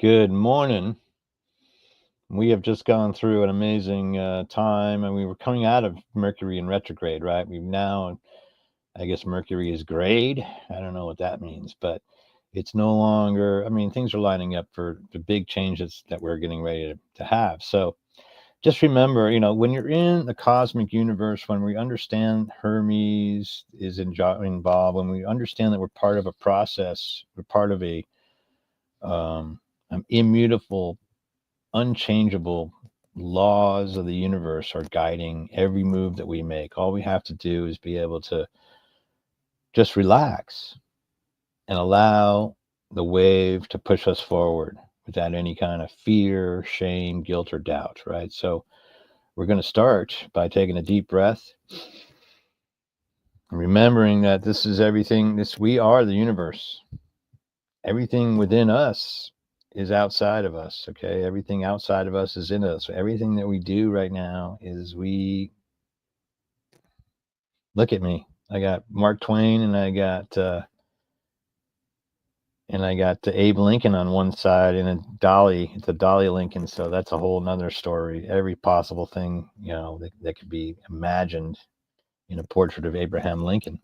Good morning. We have just gone through an amazing time, and we were coming out of Mercury in retrograde, right? We've now, I guess, Mercury is grade. I don't know what that means, but it's no longer, I mean, things are lining up for the big changes that we're getting ready to have. So just remember, when you're in the cosmic universe, when we understand Hermes is involved, when we understand that we're part of a process, we're part of an immutable, unchangeable laws of the universe are guiding every move that we make. All we have to do is be able to just relax and allow the wave to push us forward without any kind of fear, shame, guilt, or doubt, right? So we're going to start by taking a deep breath, remembering that this is everything. We are the universe. Everything within us is outside of us. Okay, everything outside of us is in us. Everything that we do right now is we look at me. I got Mark Twain, and I got Abe Lincoln on one side, and it's a Dolly Lincoln. So that's a whole nother story. Every possible thing that could be imagined in a portrait of Abraham Lincoln.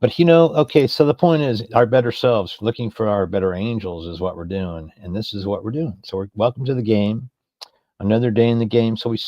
But okay, so the point is our better selves, looking for our better angels is what we're doing. And this is what we're doing. So welcome to the game. Another day in the game. So we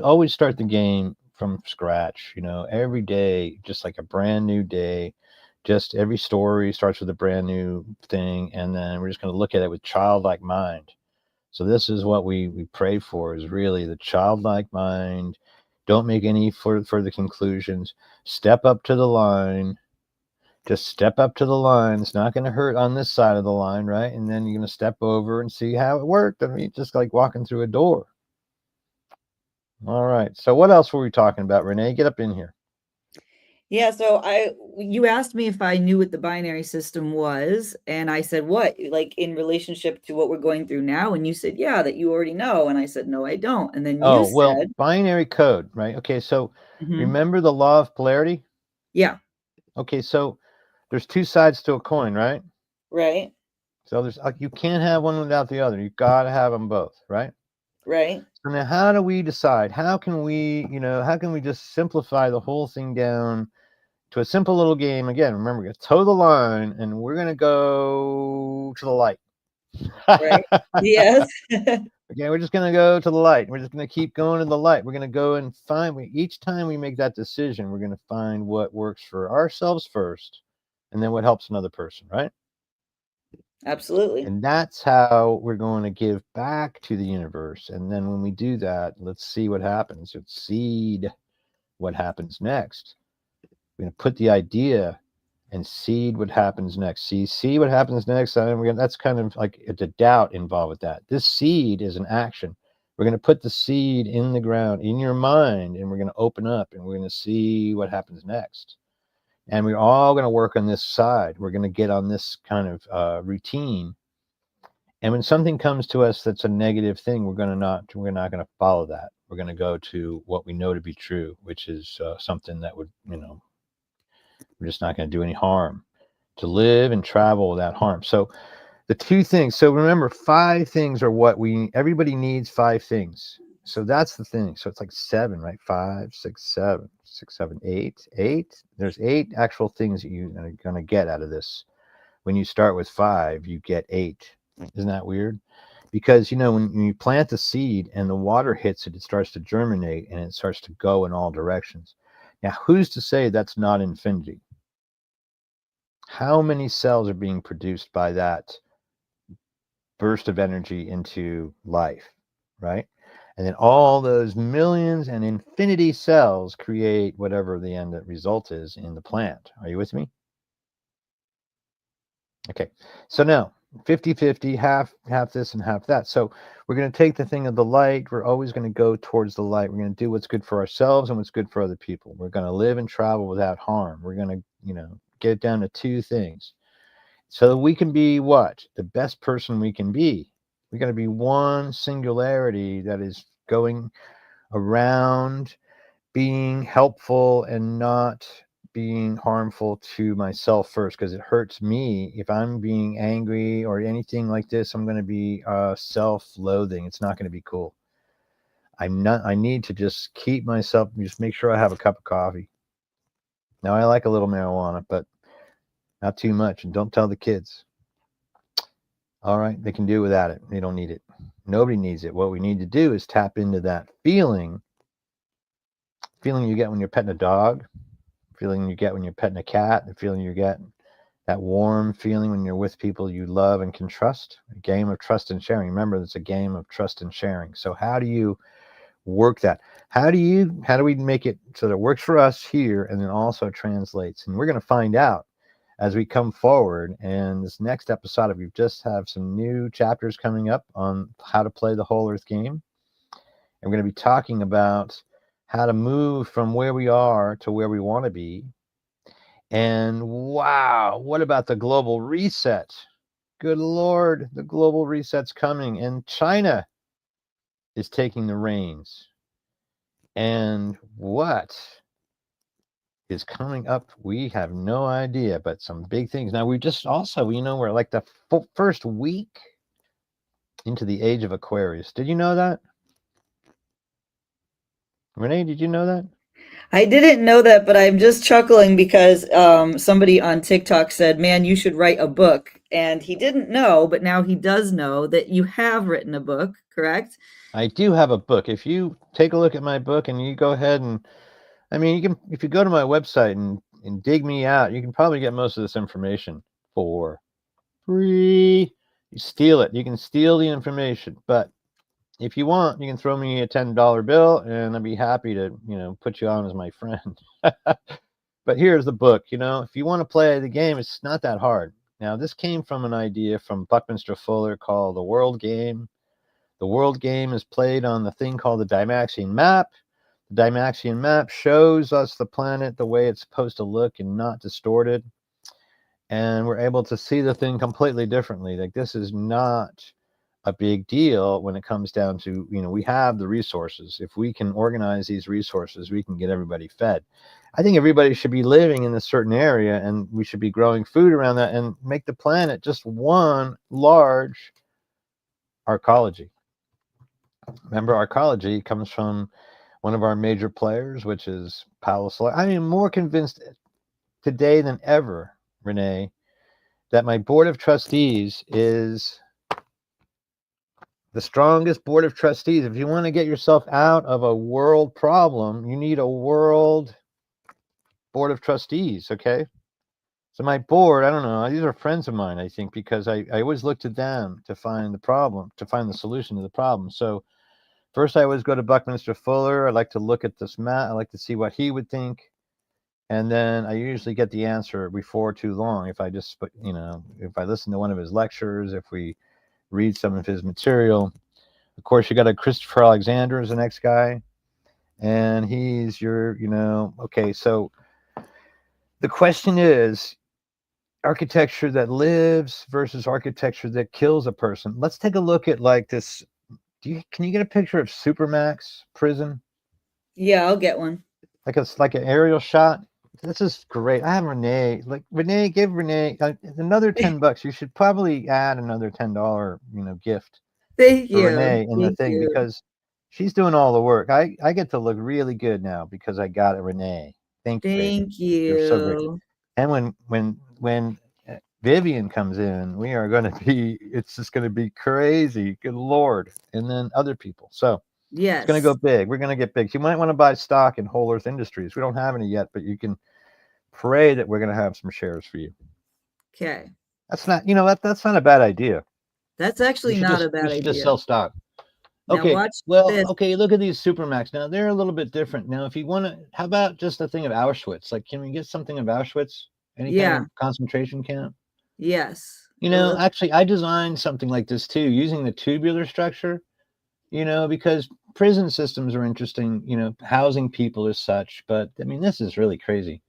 always start the game from scratch, every day, just like a brand new day. Just every story starts with a brand new thing. And then we're just going to look at it with childlike mind. So this is what we pray for, is really the childlike mind. Don't make any further conclusions. Step up to the line. Just step up to the line. It's not going to hurt on this side of the line, right? And then you're going to step over and see how it worked. I mean, just like walking through a door. All right. So what else were we talking about, Renee? Get up in here. Yeah, so you asked me if I knew what the binary system was, and I said, what? Like in relationship to what we're going through now? And you said, yeah, that you already know. And I said, no, I don't. And then you Oh, well, said, binary code, right? Okay, so Mhm. remember the law of polarity? Yeah, Okay, so there's two sides to a coin, right? right, So you can't have one without the other. You've got to have them both, right? right. So now how do we decide? How can we just simplify the whole thing down to a simple little game? Again, remember, we're going to toe the line and we're going to go to the light. Right. Yes. Okay, we're just going to go to the light. We're just going to keep going to the light. We're going to go and each time we make that decision, we're going to find what works for ourselves first and then what helps another person, right? Absolutely. And that's how we're going to give back to the universe. And then when we do that, let's see what happens. Let's seed what happens next. We're going to put the idea and seed what happens next. See what happens next. And that's kind of like the doubt involved with that. This seed is an action. We're going to put the seed in the ground in your mind, and we're going to open up, and we're going to see what happens next. And we're all going to work on this side. We're going to get on this kind of routine. And when something comes to us that's a negative thing, we're not going to follow that. We're going to go to what we know to be true, which is something that would, we're just not going to do any harm. To live and travel without harm. So the two things. So remember, 5 things are what everybody needs 5 things. So that's the thing. So it's like 7, right? 5, 6, 7, 6, 7, 8, 8. There's 8 actual things that you're going to get out of this. When you start with 5, you get 8. Isn't that weird? Because when you plant the seed and the water hits it, it starts to germinate and it starts to go in all directions. Now, who's to say that's not infinity? How many cells are being produced by that burst of energy into life, right? And then all those millions and infinity cells create whatever the end result is in the plant. Are you with me? Okay, so now 50-50, half this and half that. So we're going to take the thing of the light. We're always going to go towards the light. We're going to do what's good for ourselves and what's good for other people. We're going to live and travel without harm. We're going to, get it down to 2 things. So that we can be what? The best person we can be. We got to be one singularity that is going around being helpful and not being harmful to myself first, because it hurts me. If I'm being angry or anything like this, I'm going to be self-loathing. It's not going to be cool. I need to just keep myself, just make sure I have a cup of coffee. Now, I like a little marijuana, but not too much. And don't tell the kids. All right, they can do without it. They don't need it. Nobody needs it. What we need to do is tap into that feeling you get when you're petting a dog, feeling you get when you're petting a cat, the feeling you get, that warm feeling when you're with people you love and can trust. A game of trust and sharing. Remember, it's a game of trust and sharing. So how do you work that? How do we make it so that it works for us here and then also translates? And we're going to find out as we come forward. And this next episode, we just have some new chapters coming up on how to play the WholEarth game. And we're going to be talking about how to move from where we are to where we want to be. And wow, what about the global reset? Good Lord, the global reset's coming, and China is taking the reins. And what is coming up? We have no idea, but some big things. Now, we just also, we're like the first week into the age of Aquarius. Did you know that? Renee, did you know that? I didn't know that, but I'm just chuckling because somebody on TikTok said, "Man, you should write a book." And he didn't know, but now he does know that you have written a book, correct? I do have a book. If you take a look at my book and you go ahead and, you can, if you go to my website and dig me out, you can probably get most of this information for free. You steal it. You can steal the information, but if you want, you can throw me a $10 bill and I'd be happy to, put you on as my friend. But here's the book. If you want to play the game, it's not that hard. Now, this came from an idea from Buckminster Fuller called the World Game. The World Game is played on the thing called the Dymaxion map. The Dymaxion map shows us the planet the way it's supposed to look and not distorted. And we're able to see the thing completely differently. Like, this is not a big deal when it comes down to, we have the resources. If we can organize these resources, we can get everybody fed. I think everybody should be living in a certain area, and we should be growing food around that and make the planet just one large arcology. Remember, arcology comes from one of our major players, which is Paulo Soler. I am more convinced today than ever, Renee, that my board of trustees is the strongest board of trustees. If you want to get yourself out of a world problem, you need a world board of trustees, okay? So my board, I don't know, these are friends of mine, I think, because I always look to them to find the problem, to find the solution to the problem. So first, I always go to Buckminster Fuller. I like to look at this map. I like to see what he would think. And then I usually get the answer before too long. If I just, if I listen to one of his lectures, if we read some of his material. Of course, you got a Christopher Alexander as the next guy. And he's your, okay, so the question is architecture that lives versus architecture that kills a person. Let's take a look at like this. Can you get a picture of Supermax prison? Yeah, I'll get one. Like an aerial shot. This is great. I have Renee. Give Renee another $10. You should probably add another $10, gift Thank for you. Renee in the Thank thing you. because she's doing all the work. I get to look really good now because I got it, Renee. Thank you, baby. Thank You're so great. you. And when Vivian comes in, we are going to be. It's just going to be crazy. Good Lord. And then other people. So. It's going to go Yes. big. We're going to get big. So you might want to buy stock in WholEarth Industries. We don't have any yet, but you can pray that we're going to have some shares for you. Okay. That's not, that's not a bad idea. That's actually not a bad We should idea. just sell stock. Now Okay. watch Well, this. okay. Look at these Supermax. Now they're a little bit different. Now, if you want to, how about just a thing of Auschwitz? Like, can we get something of Auschwitz? Any kind of concentration camp? Yes. Actually, I designed something like this too, using the tubular structure. Because prison systems are interesting, housing people as such. But I mean, this is really crazy.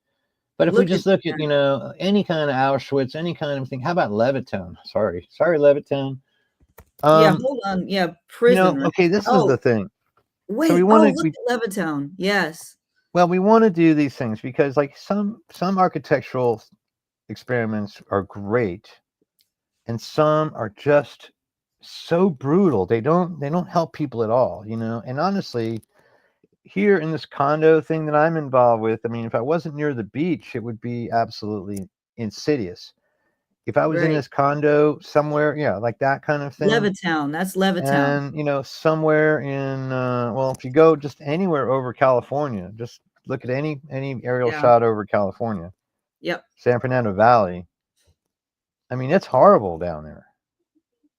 But if we just look at, any kind of Auschwitz, any kind of thing, how about Levittown? Sorry, Levittown. Yeah, hold on. Yeah, prison. Okay, this is the thing. Wait. So we Oh, want look at Levittown. Yes. Well, we want to do these things because like some architectural experiments are great and some are just so brutal. They don't help people at all, you know. And honestly, here in this condo thing that I'm involved with, I mean, if I wasn't near the beach, it would be absolutely insidious. If I was in Right. this condo somewhere, yeah, like that kind of thing, Levittown. That's Levittown. and you know, somewhere in well, if you go just anywhere over California, just look at any aerial Yeah. shot over California, Yep. San Fernando Valley. I mean, it's horrible down there.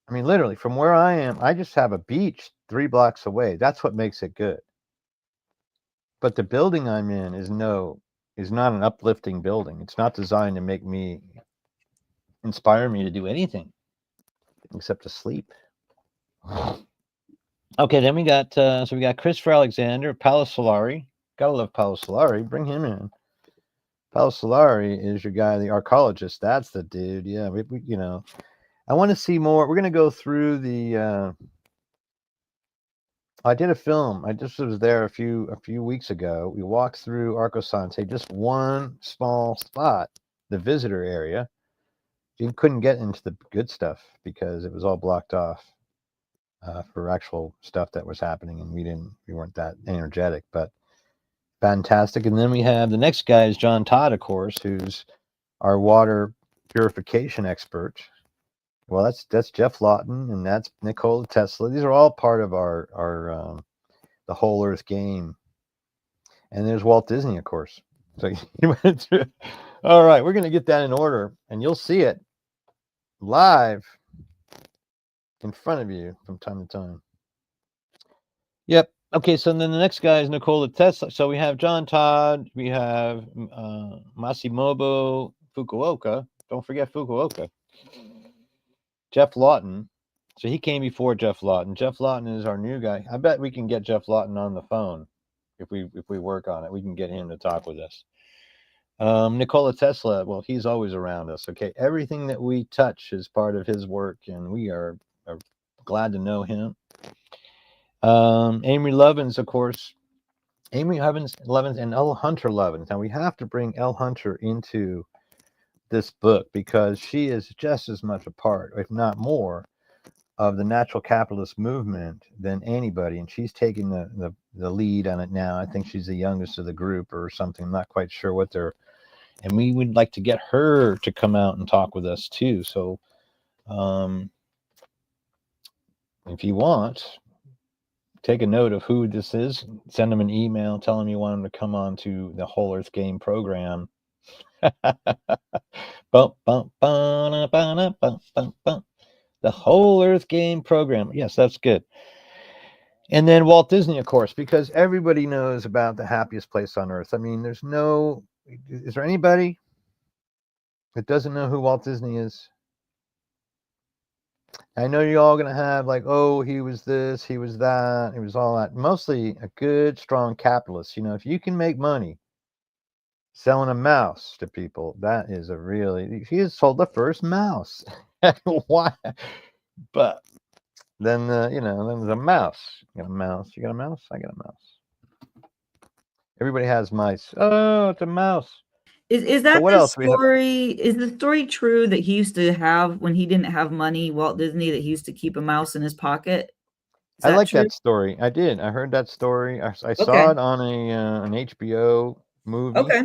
I mean, literally, from where I am, I just have a beach 3 blocks away. That's what makes it good. But the building I'm in is not an uplifting building. It's not designed to make me inspire me to do anything except to sleep. Okay, then we got so we got Christopher Alexander, Paolo Solari. Gotta love Paolo Solari. Bring him in. Paolo Solari is your guy, the archaeologist. That's the dude. Yeah, you know, I want to see more. We're gonna go through the. I did a film. I just was there a few weeks ago. We walked through Arcosante, just one small spot, the visitor area. You couldn't get into the good stuff because it was all blocked off for actual stuff that was happening, and we weren't that energetic, but fantastic. And then we have the next guy is John Todd, of course, who's our water purification expert. Well, that's Jeff Lawton and that's Nikola Tesla. These are all part of our the Whole Earth game. And there's Walt Disney, of course. So you went through. All right, we're going to get that in order, and you'll see it live in front of you from time to time. Yep. Okay, so then the next guy is Nikola Tesla. So we have John Todd, we have Masimoto Fukuoka. Don't forget Fukuoka. Jeff Lawton. So he came before Jeff Lawton. Jeff Lawton is our new guy. I bet we can get Jeff Lawton on the phone if we work on it. We can get him to talk with us. Nikola Tesla, well, he's always around us. Okay, everything that we touch is part of his work, and we are glad to know him. Amory Lovins, of course. Amory Lovins and L. Hunter Lovins. Now we have to bring L. Hunter into this book because she is just as much a part, if not more, of the natural capitalist movement than anybody, and she's taking the lead on it now. I think she's the youngest of the group or something. I'm not quite sure what they're, and we would like to get her to come out and talk with us too. So, if you want, take a note of who this is. Send them an email, tell them you want them to come on to the Whole Earth Game program. Bum, bum, bum, bum, bum, bum, bum. The Whole Earth Game program. Yes, that's good. And then Walt Disney, of course, because everybody knows about the happiest place on earth. I mean, is there anybody that doesn't know who Walt Disney is? I know you're all going to have like, oh, he was this, he was that, he was all that. Mostly a good, strong capitalist. You know, if you can make money selling a mouse to people, that is a really, he has sold the first mouse. Why? But then, then there's a mouse. You got a mouse. You got a mouse? I got a mouse. Everybody has mice. Oh, it's a mouse. Is So that what the else we have? story? Is the story true that he used to have when he didn't have money, Walt Disney, that he used to keep a mouse in his pocket? Is I that like true? that story. I did. I heard that story. I saw Okay. it on an HBO movie. Okay.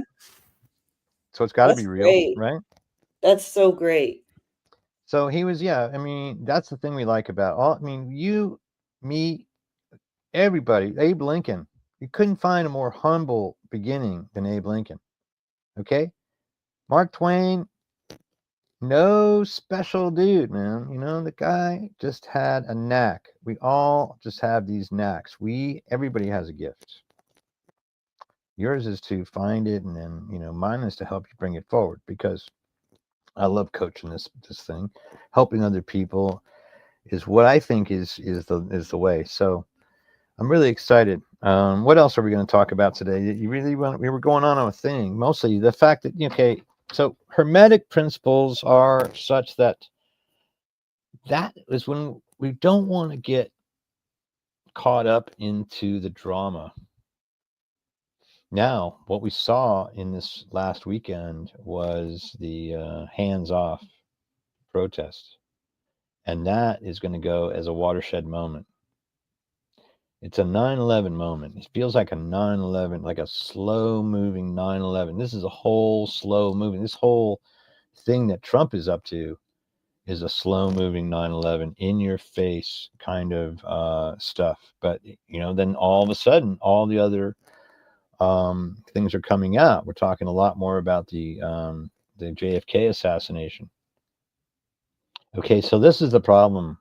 So it's got to That's be real, great. right? That's so great. So he was, yeah. I mean, that's the thing we like about all. I mean, you, me, everybody. Abe Lincoln. You couldn't find a more humble beginning than Abe Lincoln. Okay, Mark Twain. No special dude, man. You know, the guy just had a knack. We all just have these knacks. Everybody has a gift. Yours is to find it, and then mine is to help you bring it forward because I love coaching this thing. Helping other people is what I think is the way. So I'm really excited. What else are we going to talk about today? You really want? We were going on a thing, mostly the fact that okay. So hermetic principles are such that is when we don't want to get caught up into the drama. Now, what we saw in this last weekend was the hands-off protest, and that is going to go as a watershed moment. It's a 9/11 moment. It feels like a 9/11, like a slow-moving 9/11. This is a whole slow moving. This whole thing that Trump is up to is a slow-moving 9/11, in your face kind of stuff. But then all of a sudden, all the other things are coming out. We're talking a lot more about the JFK assassination. Okay, so this is the problem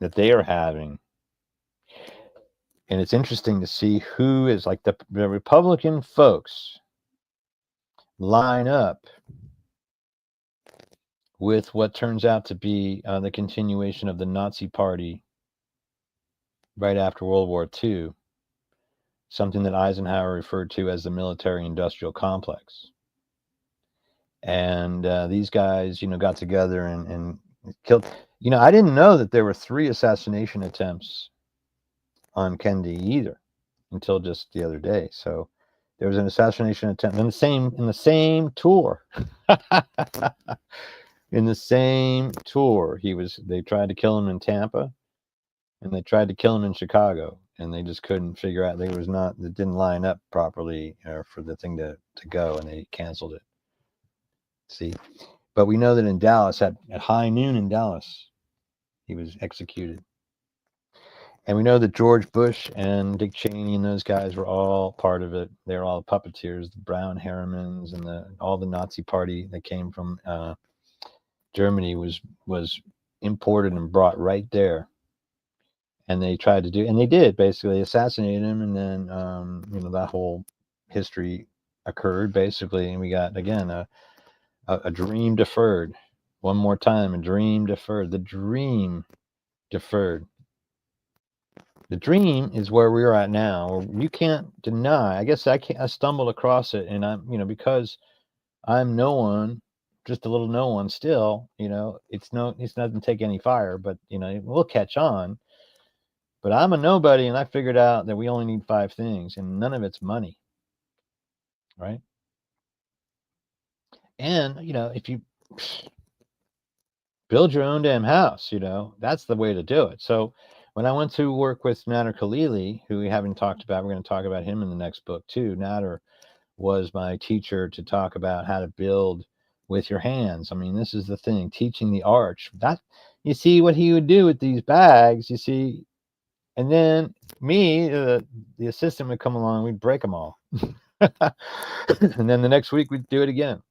that they are having. And it's interesting to see who is like the Republican folks line up with what turns out to be the continuation of the Nazi Party right after World War II, something that Eisenhower referred to as the military-industrial complex. And these guys, got together and killed. I didn't know that there were 3 assassination attempts on Kennedy either until just the other day. So there was an assassination attempt in the same tour. In the same tour, they tried to kill him in Tampa, and they tried to kill him in Chicago, and they just couldn't figure out. It didn't line up properly for the thing to go, and they canceled it. See, but we know that in Dallas, at high noon in Dallas, he was executed. And we know that George Bush and Dick Cheney and those guys were all part of it. They were all puppeteers, the Brown Harrimans and all the Nazi party that came from Germany was imported and brought right there. And they tried to and they did basically assassinate him. And then, that whole history occurred basically. And we got, again, a dream deferred. One more time, a dream deferred. The dream deferred. The dream is where we're at now. You can't deny. I guess I stumbled across it, and I'm, because I'm no one, just a little no one still. It's doesn't take any fire, but we'll catch on. But I'm a nobody, and I figured out that we only need 5 things, and none of it's money, right? And if you build your own damn house, that's the way to do it. So when I went to work with Nader Khalili, who we haven't talked about, we're going to talk about him in the next book too. Nader was my teacher to talk about how to build with your hands. I mean, this is the thing, teaching the arch. That, you see what he would do with these bags, you see, and then me, the assistant would come along, we'd break them all. And then the next week we'd do it again.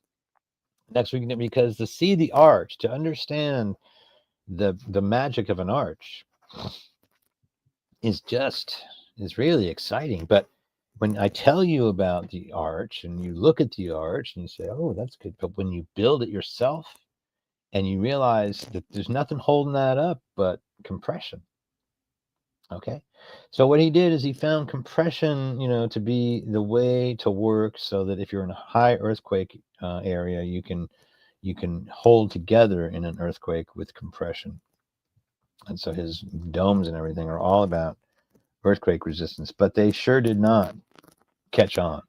Next week, because to see the arch, to understand the magic of an arch is really exciting. But when I tell you about the arch and you look at the arch and you say, oh, that's good. But when you build it yourself and you realize that there's nothing holding that up but compression. Okay. So what he did is he found compression, to be the way to work, so that if you're in a high earthquake area, you can hold together in an earthquake with compression. And so his domes and everything are all about earthquake resistance, but they sure did not catch on.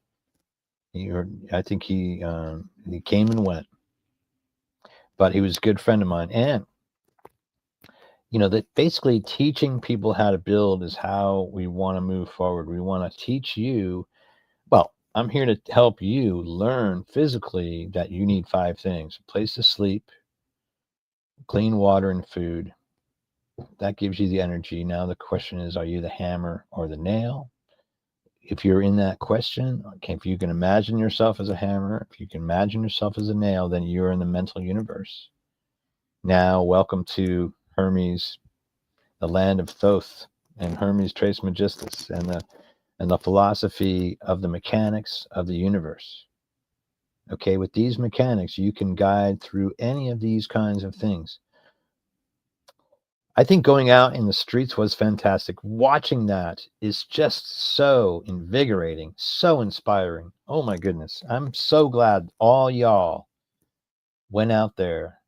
I think he came and went, but he was a good friend of mine. And that basically teaching people how to build is how we want to move forward. We want to teach you. Well, I'm here to help you learn physically that you need 5 things: a place to sleep, clean water, and food. That gives you the energy. Now the question is, are you the hammer or the nail? If you're in that question, okay, if you can imagine yourself as a hammer, if you can imagine yourself as a nail, then you're in the mental universe. Now, welcome to Hermes, the land of Thoth, and Hermes Trismegistus, and the philosophy of the mechanics of the universe. Okay, with these mechanics, you can guide through any of these kinds of things. I think going out in the streets was fantastic. Watching that is just so invigorating, so inspiring. Oh my goodness. I'm so glad all y'all went out there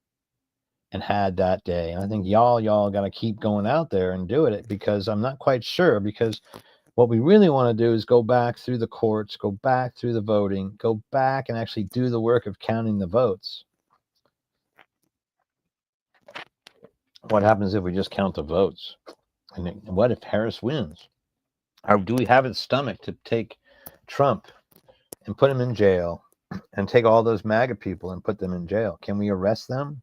and had that day. And I think y'all got to keep going out there and doing it, because I'm not quite sure, because What we really want to do is go back through the courts, go back through the voting, go back and actually do the work of counting the votes. What happens if we just count the votes? And what if Harris wins? Or do we have the stomach to take Trump and put him in jail and take all those MAGA people and put them in jail? Can we arrest them?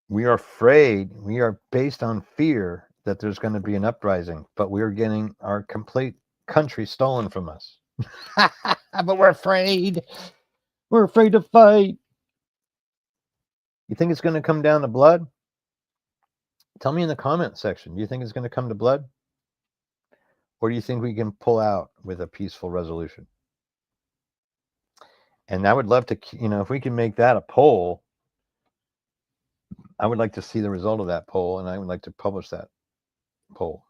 We are afraid, we are based on fear that there's going to be an uprising, but we're getting our complete country stolen from us. But we're afraid. We're afraid to fight. You think it's going to come down to blood? Tell me in the comment section. Do you think it's going to come to blood? Or do you think we can pull out with a peaceful resolution? And I would love to, if we can make that a poll, I would like to see the result of that poll, and I would like to publish that poll.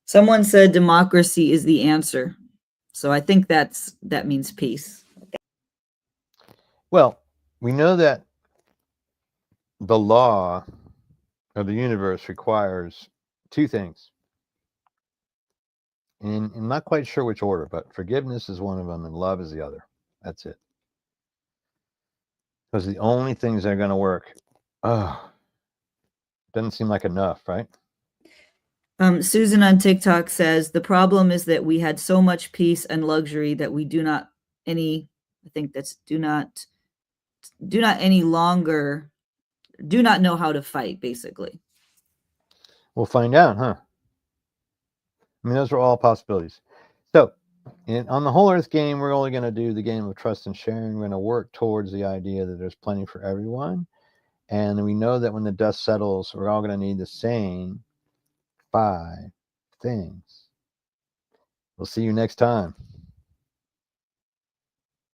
Someone said democracy is the answer. So I think that means peace. Well, we know that the law of the universe requires two things. And I'm not quite sure which order, but forgiveness is one of them and love is the other. That's it. Those are the only things that are going to work. Oh, doesn't seem like enough, right? Susan on TikTok says, the problem is that we had so much peace and luxury that we do not any know how to fight, basically. We'll find out, huh? I mean, those are all possibilities. So on the WholEarth game, we're only going to do the game of trust and sharing. We're going to work towards the idea that there's plenty for everyone. And we know that when the dust settles, we're all going to need the same 5 things. We'll see you next time.